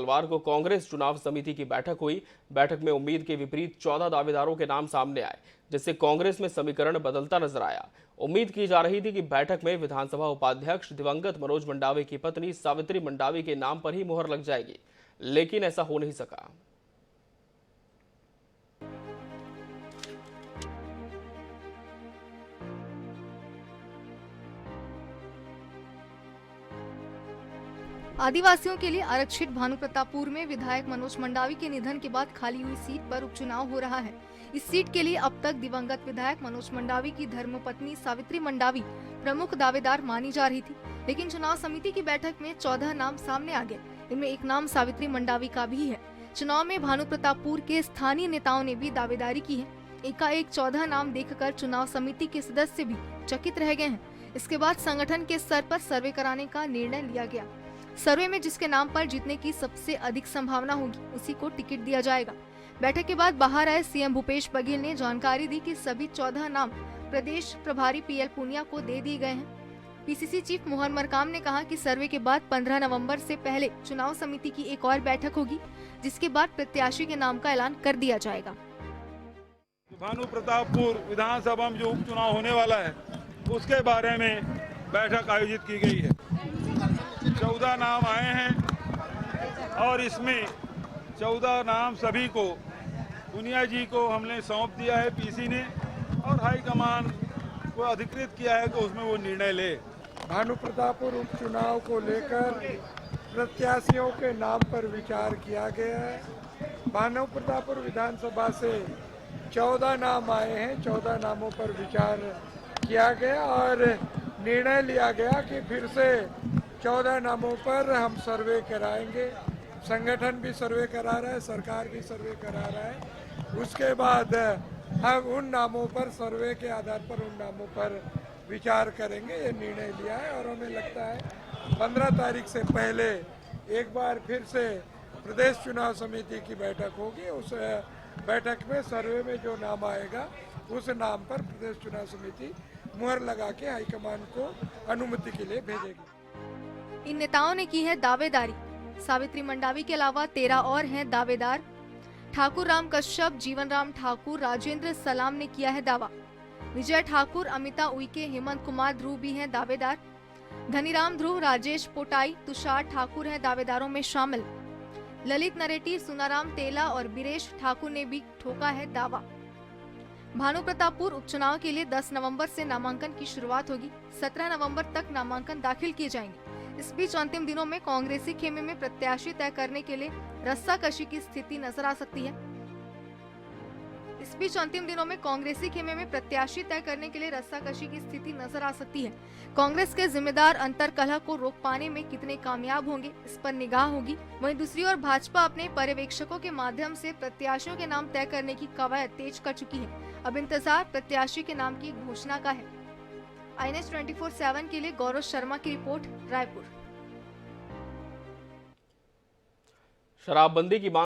शुक्रवार को कांग्रेस चुनाव समिति की बैठक हुई। बैठक में उम्मीद के विपरीत 14 दावेदारों के नाम सामने आए, जिससे कांग्रेस में समीकरण बदलता नजर आया। उम्मीद की जा रही थी कि बैठक में विधानसभा उपाध्यक्ष दिवंगत मनोज मंडावी की पत्नी सावित्री मंडावी के नाम पर ही मुहर लग जाएगी, लेकिन ऐसा हो नहीं सका। आदिवासियों के लिए आरक्षित भानुप्रतापपुर में विधायक मनोज मंडावी के निधन के बाद खाली हुई सीट पर उपचुनाव हो रहा है। इस सीट के लिए अब तक दिवंगत विधायक मनोज मंडावी की धर्मपत्नी सावित्री मंडावी प्रमुख दावेदार मानी जा रही थी, लेकिन चुनाव समिति की बैठक में 14 नाम सामने आ गए। इनमें एक नाम सावित्री मंडावी का भी है। चुनाव में भानुप्रतापपुर के स्थानीय नेताओं ने भी दावेदारी की है। एकाएक 14 नाम देखकर चुनाव समिति के सदस्य भी चकित रह गए हैं। इसके बाद संगठन के स्तर पर सर्वे कराने का निर्णय लिया गया। सर्वे में जिसके नाम पर जीतने की सबसे अधिक संभावना होगी, उसी को टिकट दिया जाएगा। बैठक के बाद बाहर आए सीएम भूपेश बघेल ने जानकारी दी कि सभी 14 नाम प्रदेश प्रभारी पीएल पुनिया को दे दिए गए हैं। पीसीसी चीफ मोहन मरकाम ने कहा कि सर्वे के बाद 15 नवंबर से पहले चुनाव समिति की एक और बैठक होगी, जिसके बाद प्रत्याशी के नाम का ऐलान कर दिया जाएगा। भानुप्रतापपुर विधानसभा में जो उपचुनाव होने वाला है, उसके बारे में बैठक आयोजित की गई है। 14 नाम आए हैं और इसमें 14 नाम सभी को पुनिया जी को हमने सौंप दिया है पीसी ने, और हाईकमान को अधिकृत किया है कि उसमें वो निर्णय ले। भानुप्रतापपुर उपचुनाव को लेकर प्रत्याशियों के नाम पर विचार किया गया है। भानुप्रतापपुर विधानसभा से 14 नाम आए हैं। 14 नामों पर विचार किया गया और निर्णय लिया गया कि फिर से 14 नामों पर हम सर्वे कराएंगे। संगठन भी सर्वे करा रहा है, सरकार भी सर्वे करा रहा है। उसके बाद हम उन नामों पर, सर्वे के आधार पर उन नामों पर विचार करेंगे, ये निर्णय लिया है। और हमें लगता है 15 तारीख से पहले एक बार फिर से प्रदेश चुनाव समिति की बैठक होगी। उस बैठक में सर्वे में जो नाम आएगा, उस नाम पर प्रदेश चुनाव समिति मुहर लगा के हाईकमान को अनुमति के लिए भेजेगी। इन नेताओं ने की है दावेदारी। सावित्री मंडावी के अलावा 13 और हैं दावेदार। ठाकुर राम कश्यप, जीवन राम ठाकुर, राजेंद्र सलाम ने किया है दावा। विजय ठाकुर, अमिता उइके, हेमंत कुमार ध्रुव भी हैं दावेदार। धनीराम ध्रुव, राजेश पोटाई, तुषार ठाकुर हैं दावेदारों में शामिल। ललित नरेटी, सुनाराम तेला और बीरेश ठाकुर ने भी ठोका है दावा। भानुप्रतापपुर उपचुनाव के लिए 10 नवंबर से नामांकन की शुरुआत होगी। 17 नवंबर तक नामांकन दाखिल किए जाएंगे। इस बीच अंतिम दिनों में कांग्रेसी खेमे में प्रत्याशी तय करने के लिए रस्साकशी की स्थिति नजर आ सकती है। कांग्रेस के जिम्मेदार अंतरकलह को रोक पाने में कितने कामयाब होंगे, इस पर निगाह होगी। वहीं दूसरी ओर भाजपा अपने पर्यवेक्षकों के माध्यम से प्रत्याशियों के नाम तय करने की कवायद तेज कर चुकी है। अब इंतजार प्रत्याशी के नाम की घोषणा का है। INS 24/7 के लिए गौरव शर्मा की रिपोर्ट, रायपुर। शराबबंदी की मांग